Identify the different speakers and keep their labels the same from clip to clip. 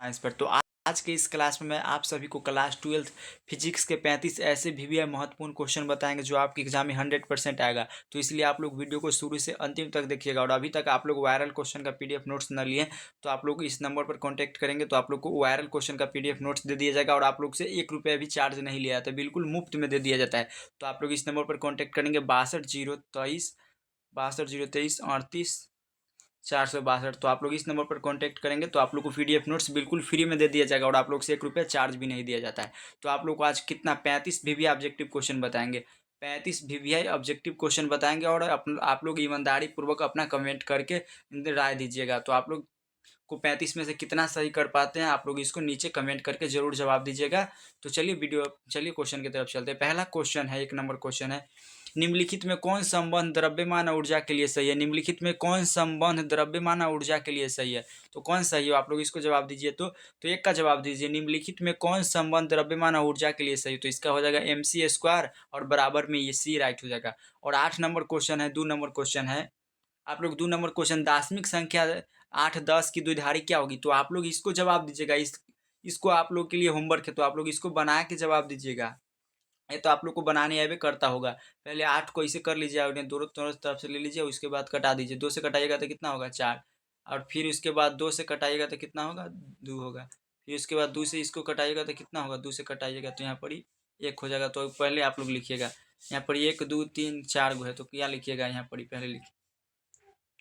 Speaker 1: Science पर। तो आज के इस क्लास में मैं आप सभी को क्लास 12th फिजिक्स के 35 ऐसे भी महत्वपूर्ण क्वेश्चन बताएंगे जो आपके एग्जाम में 100% आएगा। तो इसलिए आप लोग वीडियो को शुरू से अंतिम तक देखिएगा। और अभी तक आप लोग वायरल क्वेश्चन का पीडीएफ नोट्स न लिए तो आप लोग इस नंबर पर कॉन्टैक्ट करेंगे तो आप लोग को वायरल क्वेश्चन का पीडीएफ नोट्स दे दिया जाएगा। और आप लोग से 1 रुपया भी चार्ज नहीं लिया जाता है, बिल्कुल मुफ्त में दे दिया जाता है। तो आप लोग इस नंबर पर कॉन्टैक्ट करेंगे 62 023 तो आप लोग इस नंबर पर कांटेक्ट करेंगे तो आप लोग को पीडीएफ नोट्स बिल्कुल फ्री में दे दिया जाएगा। और आप लोग से 1 रुपया चार्ज भी नहीं दिया जाता है। तो आप लोग को आज कितना 35 वीवीआई ऑब्जेक्टिव क्वेश्चन बताएंगे, 35 वीवीआई ऑब्जेक्टिव क्वेश्चन बताएंगे। और आप लोग ईमानदारी पूर्वक अपना कमेंट करके राय दीजिएगा। तो आप लोग को 35 में से कितना सही कर पाते हैं आप लोग इसको नीचे कमेंट करके जरूर जवाब दीजिएगा। तो चलिए क्वेश्चन की तरफ चलते हैं। पहला क्वेश्चन है, 1 नंबर क्वेश्चन है, निम्नलिखित में कौन संबंध द्रव्यमान ऊर्जा के लिए सही है? निम्नलिखित में कौन संबंध द्रव्यमान ऊर्जा के लिए सही है? तो कौन सही है आप लोग इसको जवाब दीजिए। तो एक का जवाब दीजिए, निम्नलिखित में कौन संबंध द्रव्यमान ऊर्जा के लिए सही? तो इसका हो जाएगा mc² और बराबर में ये सी राइट हो जाएगा। और 8 नंबर क्वेश्चन है, 2 नंबर क्वेश्चन है। आप लोग 2 नंबर क्वेश्चन, दार्शनिक संख्या 8 10 की द्विधारी क्या होगी? तो आप लोग इसको जवाब दीजिएगा। इसको आप लोग के लिए होमवर्क है, तो आप लोग इसको बना के जवाब दीजिएगा। ये तो आप लोग को बनाने आए करता होगा। पहले 8 को इसे कर लीजिए और दोनों दोनों तरफ से ले लीजिए, उसके बाद कटा दीजिए। 2 से कटाइएगा तो कितना होगा? 4। और फिर उसके बाद 2 से कटाइएगा तो कितना होगा? 2 होगा। फिर उसके बाद 2 से इसको कटाइएगा तो कितना होगा? 2 से कटाइएगा तो यहाँ पर ही 1 हो जाएगा। तो पहले आप लोग लिखिएगा यहाँ पर 1 2 3 4 गो है, तो क्या लिखिएगा यहाँ पर ही पहले लिखिए।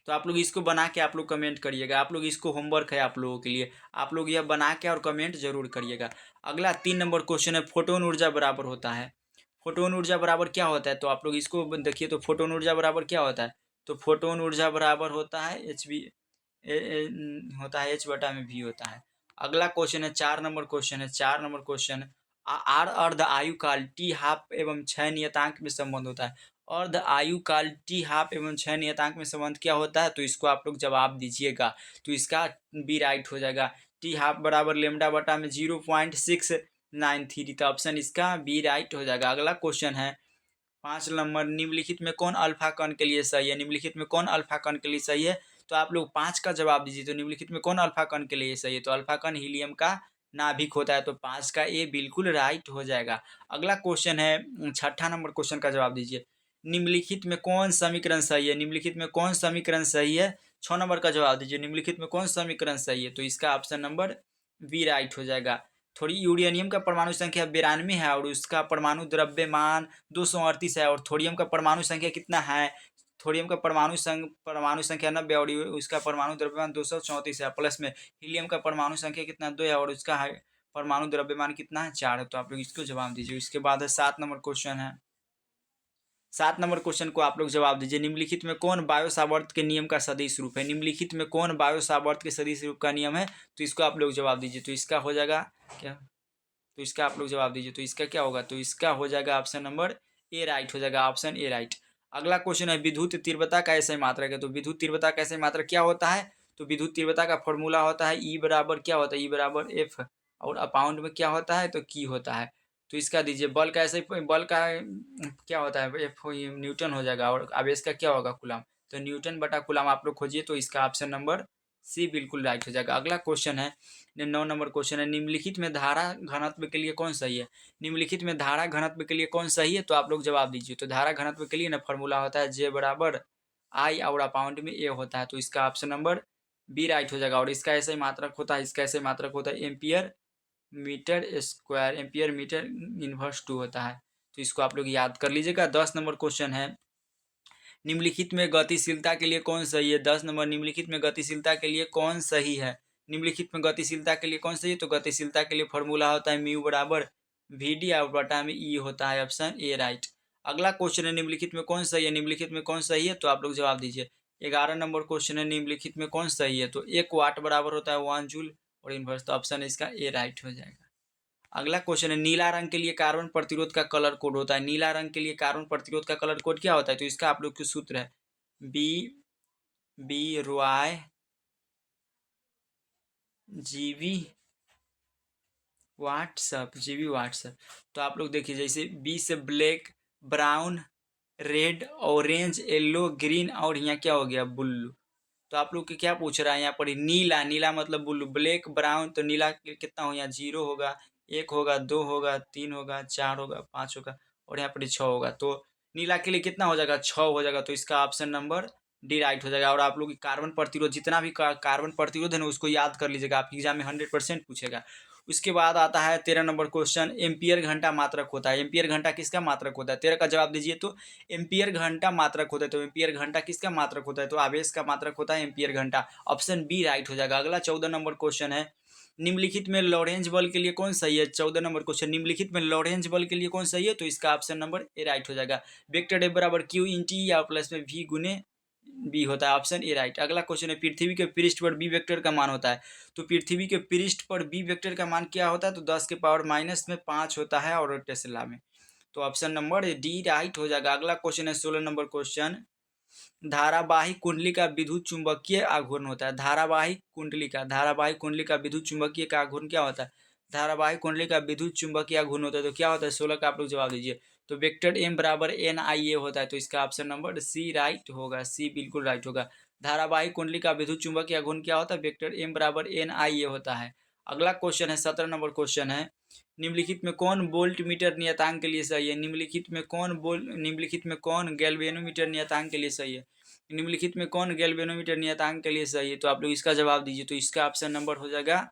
Speaker 1: तो आप लोग इसको बना के आप लोग कमेंट करिएगा। आप लोग इसको होमवर्क है आप लोगों के लिए, आप लोग यह बना के और कमेंट जरूर करिएगा। अगला 3 नंबर क्वेश्चन है, फोटोन ऊर्जा बराबर होता है। फोटोन ऊर्जा बराबर क्या होता है? तो आप लोग इसको देखिए। तो फोटोन ऊर्जा बराबर क्या होता है? तो फोटोन ऊर्जा बराबर होता है होता है H/V होता है। अगला क्वेश्चन है, 4 नंबर क्वेश्चन है। 4 नंबर क्वेश्चन, आर अर्ध आयु काल टी हाफ एवं 6 नियतांक में संबंध होता है। अर्ध आयु काल टी हाफ एवं 6 नियतांक में संबंध क्या होता है? तो इसको आप लोग जवाब दीजिएगा। तो इसका बी राइट हो जाएगा। टी हाफ बराबर लेमडा बटा में 0.693। तो ऑप्शन इसका बी राइट हो जाएगा। अगला क्वेश्चन है 5 नंबर, निम्नलिखित में कौन अल्फा कण के लिए सही है? निम्नलिखित में कौन अल्फा कण के लिए सही है? तो आप लोग 5 का जवाब दीजिए। तो निम्नलिखित में कौन अल्फा कण के लिए सही है? तो अल्फा कण हीलियम का नाभिक होता है। तो 5 का ए बिल्कुल राइट हो जाएगा। अगला क्वेश्चन है, 6 नंबर क्वेश्चन का जवाब दीजिए। निम्नलिखित में कौन समीकरण सही है? निम्नलिखित में कौन समीकरण सही है? 6 नंबर का जवाब दीजिए। निम्नलिखित में कौन समीकरण सही है? तो इसका ऑप्शन नंबर बी राइट हो जाएगा। थोड़ी यूरेनियम का परमाणु संख्या 92 है और उसका परमाणु द्रव्यमान 238 है। और थोरियम का परमाणु संख्या कितना है? थोरियम का परमाणु संख्या 90 और उसका परमाणु द्रव्यमान 234 है। प्लस में हीलियम का परमाणु संख्या कितना? 2 है और उसका परमाणु द्रव्यमान कितना है? 4 है। तो आप लोग इसको जवाब दीजिए। उसके बाद है 7 नंबर क्वेश्चन है। 7 नंबर क्वेश्चन को आप लोग जवाब दीजिए। निम्नलिखित में कौन बायो सावर्त के नियम का सदिश रूप है? निम्नलिखित में कौन बायो सावर्त के सदिश रूप का नियम है? तो इसको आप लोग जवाब दीजिए। तो इसका हो जाएगा क्या? तो इसका आप लोग जवाब दीजिए। तो इसका क्या होगा? तो इसका हो जाएगा ऑप्शन नंबर ए राइट हो जाएगा। Option A right. अगला क्वेश्चन है, विद्युत तीव्रता का ऐसे मात्रक है। तो विद्युत तीव्रता का ऐसे मात्रक क्या होता है? तो विद्युत तीव्रता का फॉर्मूला होता है ई बराबर क्या होता है? ई बराबर एफ और अपाउंड में क्या होता है? तो की होता है। तो इसका दीजिए। बल का ऐसे बल का क्या होता है? एफ न्यूटन हो जाएगा। और आवेश का क्या होगा? कूलम। तो न्यूटन बटा कूलम आप लोग खोजिए। तो इसका ऑप्शन नंबर सी बिल्कुल राइट हो जाएगा। अगला क्वेश्चन है, 9 नंबर क्वेश्चन है, निम्नलिखित में धारा घनत्व के लिए कौन सही है? निम्नलिखित में धारा घनत्व के लिए कौन सही है? तो आप लोग जवाब दीजिए। तो धारा घनत्व के लिए ना फॉर्मूला होता है जे बराबर आई और अपाउंड में ए होता है। तो इसका ऑप्शन नंबर बी राइट हो जाएगा। और इसका ऐसे ही मात्रक होता है, इसका ऐसे मात्रक होता है ampere metre square, ampere metre inverse 2 होता है। तो इसको आप लोग याद कर लीजिएगा। 10 नंबर क्वेश्चन है, निम्नलिखित में गतिशीलता के लिए कौन सही है? 10 नंबर, निम्नलिखित में गतिशीलता के लिए कौन सही है? निम्नलिखित में गतिशीलता के लिए कौन सही है? तो गतिशीलता के लिए फॉर्मूला होता है म्यू बराबर वी डी और बटा में ई होता है। Option A right. अगला क्वेश्चन है, निम्नलिखित में कौन सही है? निम्नलिखित में कौन सही है? तो आप लोग जवाब दीजिए। 11 नंबर क्वेश्चन है, निम्नलिखित में कौन सही है? तो 1 वाट बराबर होता है 1 जूल और इनवर्स। तो ऑप्शन इसका ए राइट हो जाएगा। अगला क्वेश्चन है, नीला रंग के लिए कार्बन प्रतिरोध का कलर कोड होता है। नीला रंग के लिए कार्बन प्रतिरोध का कलर कोड क्या होता है? तो इसका आप लोग के सूत्र है बी बी रॉय जीवी व्हाट्सअप। तो आप लोग देखिए, जैसे बी से black, brown, red, orange, yellow, green और यहाँ क्या हो गया? ब्लू। तो आप लोग के क्या पूछ रहा है यहाँ पर नीला, नीला मतलब ब्लू, ब्लैक ब्राउन, तो नीला कितना हो यहाँ 0 होगा, 1 होगा, 2 होगा, 3 होगा, 4 होगा, 5 होगा और यहाँ पर 6 होगा। तो नीला के लिए कितना हो जाएगा 6 हो जाएगा, तो इसका ऑप्शन नंबर डी राइट हो जाएगा। और आप लोग की कार्बन प्रतिरोध, जितना भी कार्बन प्रतिरोध है ना उसको याद कर लीजिएगा, आपके एग्जाम में 100% पूछेगा। उसके बाद आता है 13 नंबर क्वेश्चन, एम्पियर घंटा मात्रक होता है। एम्पियर घंटा किसका मात्रक होता है? 13 का जवाब दीजिए। तो एम्पियर घंटा मात्रक होता है, तो एम्पियर घंटा किसका मात्रक होता है? तो आवेश का मात्रक होता है एम्पियर घंटा। ऑप्शन बी राइट हो जाएगा। अगला 14 नंबर क्वेश्चन है, निम्नलिखित में लॉरेंज बल के लिए कौन सही है? 14 नंबर क्वेश्चन, निम्नलिखित में लॉरेंज बल के लिए कौन सही है? तो इसका ऑप्शन नंबर ए राइट हो जाएगा। वेक्टर F बराबर क्यू इन टी या प्लस में वी गुने बी होता है, ऑप्शन ए राइट। अगला क्वेश्चन है, पृथ्वी के पृष्ठ पर बी वेक्टर का मान होता है। तो पृथ्वी के पृष्ठ पर बी वेक्टर का मान क्या होता है? तो 10 के पावर माइनस में 5 होता है और टेस्ला में। तो ऑप्शन नंबर डी राइट हो जाएगा। अगला क्वेश्चन है 16 नंबर क्वेश्चन, धारावाहिक कुंडली का विद्युत चुंबकीय आघूर्ण होता है। धारावाहिक कुंडली का विद्युत चुंबकीय का आघूर्ण क्या होता है? धारावाहिक कुंडली का विद्युत चुंबकीय आघूर्ण होता है, तो क्या होता है? 16 का आप लोग जवाब दीजिए। तो वेक्टर एम बराबर एन आई ए होता है, तो इसका ऑप्शन नंबर सी राइट होगा, सी बिल्कुल राइट होगा। धारावाहिक कुंडली का विद्युत चुंबकीय आघूर्ण क्या होता है? वेक्टर एम बराबर एन आई ए होता है। अगला क्वेश्चन है 17 नंबर क्वेश्चन है, निम्नलिखित में कौन वोल्ट मीटर नियतांक के लिए सही है? निम्नलिखित में कौन गैल्वेनोमीटर नियतांक के लिए सही है? निम्नलिखित में कौन गैल्वेनोमीटर नियतांक के लिए सही है? तो आप लोग इसका जवाब दीजिए। तो इसका ऑप्शन नंबर हो जाएगा,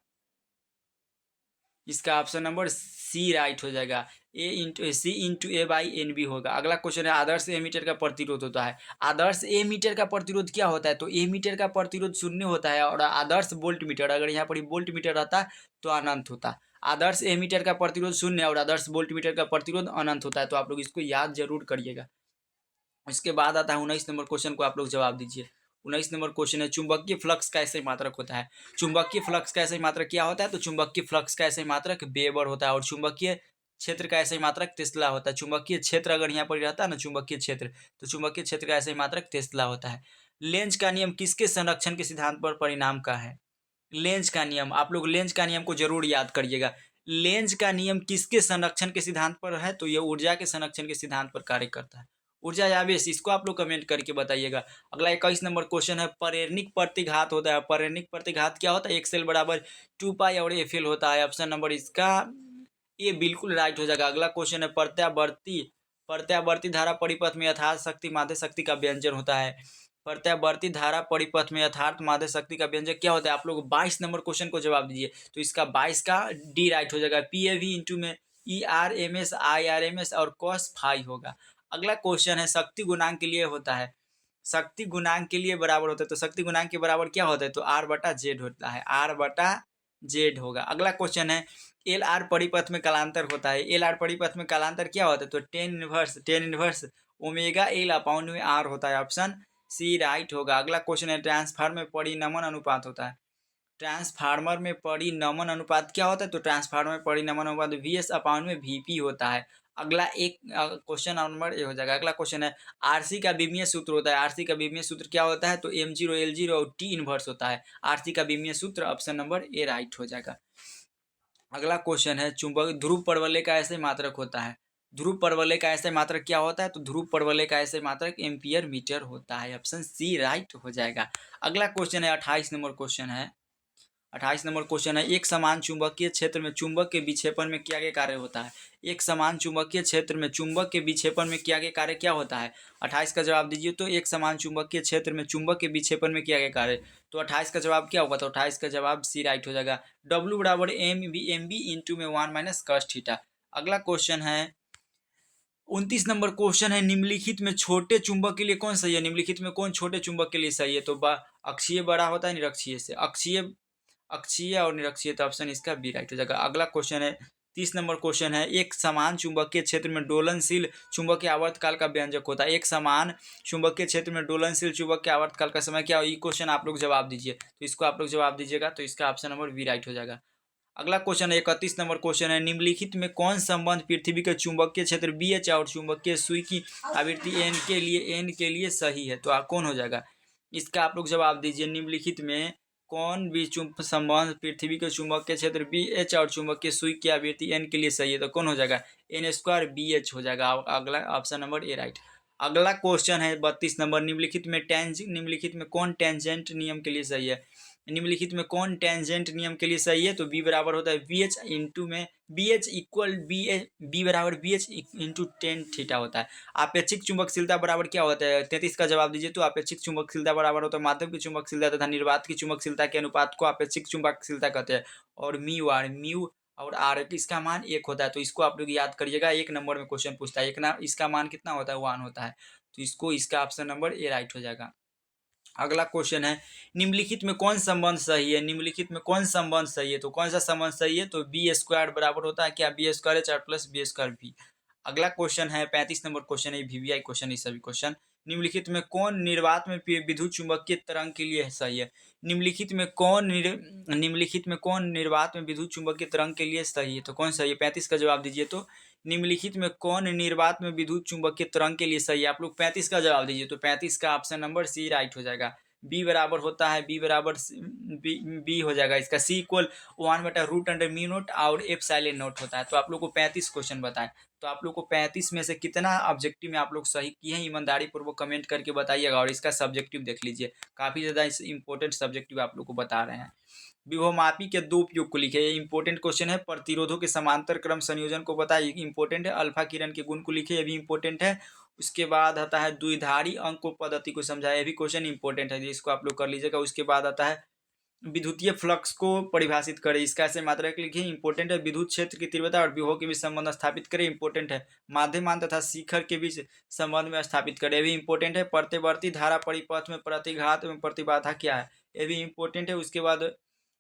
Speaker 1: इसका ऑप्शन नंबर सी राइट हो जाएगा, A/C/A/N/B होगा। अगला क्वेश्चन है, आदर्श एमीटर का प्रतिरोध होता है। आदर्श एमीटर का प्रतिरोध क्या होता है? तो एमीटर का प्रतिरोध 0 होता है और आदर्श वोल्ट मीटर, अगर यहाँ पर वोल्ट मीटर रहता तो अनंत होता। आदर्श एमीटर का प्रतिरोध 0 और आदर्श वोल्ट मीटर का प्रतिरोध अनंत होता है, तो आप लोग इसको याद जरूर करिएगा। इसके बाद आता है 19 नंबर क्वेश्चन को आप लोग जवाब दीजिए। 19 नंबर क्वेश्चन है, चुंबकीय फ्लक्स का ऐसे मात्रक होता है। चुंबकीय फ्लक्स का ऐसे मात्रक क्या होता है? तो चुंबकीय फ्लक्स का ऐसे मात्रक वेबर होता है और चुंबकीय क्षेत्र का ऐसे मात्रक टेस्ला होता है। चुंबकीय क्षेत्र अगर यहाँ पर रहता है ना चुंबकीय क्षेत्र, तो चुंबकीय क्षेत्र का ऐसे मात्रक टेस्ला होता है। लेंज का नियम किसके संरक्षण के सिद्धांत पर परिणाम का है? लेंज का नियम, आप लोग लेंज का नियम को जरूर याद करिएगा। लेंज का नियम किसके संरक्षण के सिद्धांत पर है? तो ये ऊर्जा के संरक्षण के सिद्धांत पर कार्य करता है। ऊर्जा या आवेश, इसको आप लोग कमेंट करके बताइएगा। अगला 21 नंबर क्वेश्चन है, प्रेरणिक प्रतिघात होता है। प्रेरणिक प्रतिघात क्या होता है? एक्सएल बराबर 2 पाई और एफएल होता है। ऑप्शन नंबर इसका ये बिल्कुल राइट हो जाएगा। अगला क्वेश्चन है, प्रत्यावर्ती धारा परिपथ में यथार्थ शक्ति माध्य शक्ति का व्यंजन होता है। प्रत्यावर्ती धारा परिपथ में यथार्थ माध्य शक्ति का व्यंजक क्या होता है? आप लोग 22 नंबर क्वेश्चन को जवाब दीजिए। तो इसका 22 का डी राइट हो जाएगा। पीएवी इंटू में ERMS IRMS और cos फाई होगा। अगला क्वेश्चन है, शक्ति गुणांक के लिए होता है। शक्ति गुणांक के लिए बराबर होता है, तो शक्ति गुणांक के बराबर क्या होता है? तो R/Z होता है, R/Z होगा। अगला क्वेश्चन है, LR परिपथ में कालांतर होता है। LR परिपथ में कालांतर क्या होता है? तो टेन इनवर्स ओमेगा L/R होता है। ऑप्शन सी राइट होगा। अगला क्वेश्चन है, ट्रांसफार्मर में परिनमन अनुपात होता है। ट्रांसफार्मर में परिनमन अनुपात क्या होता है? तो ट्रांसफार्मर में परिनमन अनुपात VS/VP होता है। अगला एक क्वेश्चन नंबर ए हो जाएगा। अगला क्वेश्चन है, आरसी का विमीय सूत्र होता है। आरसी का विमीय सूत्र क्या होता है? तो M0 L0 और T इनवर्स होता है। आरसी का विमीय सूत्र ऑप्शन नंबर ए राइट हो जाएगा। अगला क्वेश्चन है, चुंबक ध्रुव परवलय का ऐसे मात्रक होता है। ध्रुव परवलय का ऐसे मात्रक क्या होता है? तो ध्रुव परवलय का ऐसे मात्रक एम्पियर मीटर होता है। ऑप्शन सी राइट हो जाएगा। अगला क्वेश्चन है 28 नंबर क्वेश्चन है। 28 नंबर क्वेश्चन है, एक समान चुंबकीय क्षेत्र में चुंबक के विक्षेपण में क्या क्या कार्य होता है? एक समान चुंबकीय क्षेत्र में चुंबक के विक्षेपण में क्या क्या कार्य क्या होता है? 28 का जवाब दीजिए। तो एक समान चुंबकीय क्षेत्र में चुंबक के विक्षेपण में क्या क्या कार्य? तो 28 का जवाब क्या होगा? तो 28 का जवाब सी राइट हो जाएगा। W बराबर MB इंटू में 1 - cos थीटा। अगला क्वेश्चन है 29 नंबर क्वेश्चन है, निम्नलिखित में छोटे चुंबक के लिए कौन सही है? निम्नलिखित में कौन छोटे चुंबक के लिए सही है? तो अक्षीय बड़ा होता है निरक्षीय से, अक्षीय और निरक्षीय, तो ऑप्शन इसका बी राइट हो जाएगा। अगला क्वेश्चन है 30 नंबर क्वेश्चन है, एक समान चुंबकीय क्षेत्र में दोलनशील चुंबकीय आवर्तकाल का व्यंजक होता है। एक समान चुंबकीय क्षेत्र में दोलनशील चुंबकीय आवर्तकाल का समय क्या हो? ये क्वेश्चन आप लोग जवाब दीजिए। तो इसको आप लोग जवाब दीजिएगा, तो इसका ऑप्शन नंबर बी राइट हो जाएगा। अगला क्वेश्चन है 31 नंबर क्वेश्चन है, निम्नलिखित में कौन संबंध पृथ्वी के चुंबकीय क्षेत्र BH और चुंबकीय सुई की आवृत्ति N के लिए सही है? तो कौन हो जाएगा? इसका आप लोग जवाब दीजिए। निम्नलिखित में कौन भी संबंध पृथ्वी के चुंबकीय क्षेत्र BH और चुंबकीय सुई की आवृत्ति N के लिए सही है? तो कौन हो जाएगा? N² BH हो जाएगा। अगला ऑप्शन नंबर ए राइट। अगला क्वेश्चन है 32 नंबर, निम्नलिखित में कौन टेंजेंट नियम के लिए सही है? निम्नलिखित में कौन टेंजेंट नियम के लिए सही है? तो बी बराबर होता है बी एच इंटू में बी एच इक्वल बी बराबर B H into tan theta होता है। आपेक्षिक चुंबकशीलता बराबर क्या होता है? 33 का जवाब दीजिए। तो आपेक्षिक चुंबकशीलता बराबर होता है माध्यम की चुंबकशीलता तथा निर्वात की चुंबकशीलता के अनुपात को आपेक्षिक चुंबकशीलता कहते हैं। और म्यू और आर इसका मान 1 होता है। तो इसको आप लोग याद करिएगा, 1 नंबर में क्वेश्चन पूछता है। इसका मान कितना होता है? 1 होता है। तो इसका ऑप्शन नंबर ए राइट हो जाएगा। अगला क्वेश्चन है, निम्नलिखित में कौन संबंध सही है? निम्नलिखित में कौन संबंध सही है? तो कौन सा संबंध सही है? तो बी स्क्वायर बराबर होता है क्या? B square H R plus B square B. अगला क्वेश्चन है 35 नंबर क्वेश्चन है, वीवीआई क्वेश्चन है सभी क्वेश्चन। निम्नलिखित में कौन निर्वात में विद्युत चुंबकीय तरंग के लिए सही है? निम्नलिखित में कौन निर्वात में विद्युत चुंबकीय तरंग के लिए सही है? तो कौन सही है? 35 का जवाब दीजिए। तो निम्नलिखित में कौन निर्वात में विद्युत चुंबकीय तरंग के लिए सही है? आप लोग 35 का जवाब दीजिए। तो 35 का ऑप्शन नंबर सी राइट हो जाएगा। बी बराबर होता है बी हो जाएगा इसका। सी इक्वल 1/√μ0 और एफ साइलेंट नोट होता है। तो आप लोग को 35 क्वेश्चन बताएं। तो आप लोग को 35 में से कितना ऑब्जेक्टिव में आप लोग सही किए हैं, ईमानदारी पूर्वक कमेंट करके बताइएगा। और इसका सब्जेक्टिव देख लीजिए, काफ़ी ज़्यादा इंपॉर्टेंट सब्जेक्टिव आप लोग को बता रहे हैं। विभवमापी के 2 उपयोग को लिखे। ये इंपॉर्टेंट क्वेश्चन है। प्रतिरोधों के समांतर क्रम संयोजन को बताइए, इंपॉर्टेंट है। अल्फा किरण के गुण को लिखे, ये भी इंपॉर्टेंट है। उसके बाद आता है द्विधारी अंक पद्धति को समझाया, ये भी क्वेश्चन इंपॉर्टेंट है, इसको आप लोग कर लीजिएगा। उसके बाद आता है विद्युतीय फ्लक्स को परिभाषित करें, इसका ऐसे मात्रक लिखिए, इंपॉर्टेंट है। विद्युत क्षेत्र की तीव्रता और विभव के बीच संबंध स्थापित करें, इंपॉर्टेंट है। माध्यमान तथा शिखर के बीच संबंध में स्थापित करें, ये भी इंपॉर्टेंट है। प्रतिवर्ती धारा परिपथ में प्रतिघात एवं प्रतिबाधा क्या है, ये भी इंपॉर्टेंट है। उसके बाद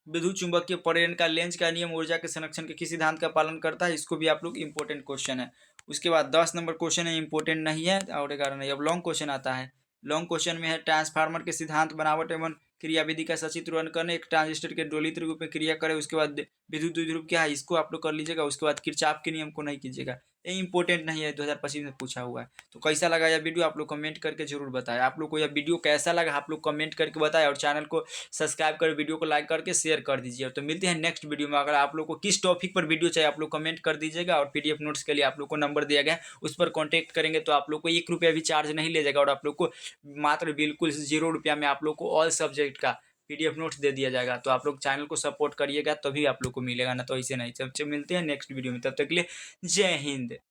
Speaker 1: विद्युत चुंबकीय प्रेरण का लेंज का नियम ऊर्जा के संरक्षण के किस सिद्धांत का पालन करता है, इसको भी आप लोग इंपॉर्टेंट क्वेश्चन है। उसके बाद 10 नंबर क्वेश्चन है, इंपॉर्टेंट नहीं है और कारण नहीं। अब लॉन्ग क्वेश्चन आता है। लॉन्ग क्वेश्चन में है, ट्रांसफार्मर के सिद्धांत बनावट एवं क्रियाविधि का सचित्र वर्णन करने, एक ट्रांजिस्टर के डोलित रूप में क्रिया करें। उसके बाद विद्युत द्विध्रुव क्या है, इसको आप लोग कर लीजिएगा। उसके बाद किरचॉफ के नियम को नहीं कीजिएगा, ये इंपॉर्टेंट नहीं है, 2025 में पूछा हुआ है। तो कैसा लगा यह वीडियो आप लोग कमेंट करके जरूर बताएं। आप लोग को यह वीडियो कैसा लगा आप लोग कमेंट करके बताएं, और चैनल को सब्सक्राइब कर वीडियो को लाइक करके शेयर कर दीजिए। तो मिलते हैं नेक्स्ट वीडियो में। अगर आप लोग को किस टॉपिक पर वीडियो चाहिए आप लोग कमेंट कर दीजिएगा, और पीडीएफ नोट्स के लिए आप लोग को नंबर दिया गया है, उस पर कॉन्टैक्ट करेंगे तो आप लोग को 1 रुपया भी चार्ज नहीं ले जाएगा, और आप लोग को मात्र बिल्कुल 0 रुपया में आप लोग को ऑल सब्जेक्ट का पीडीएफ नोट्स दे दिया जाएगा। तो आप लोग चैनल को सपोर्ट करिएगा तभी आप लोग को मिलेगा, ना तो ऐसे नहीं। सब मिलते हैं नेक्स्ट वीडियो में, तब तक के लिए जय हिंद।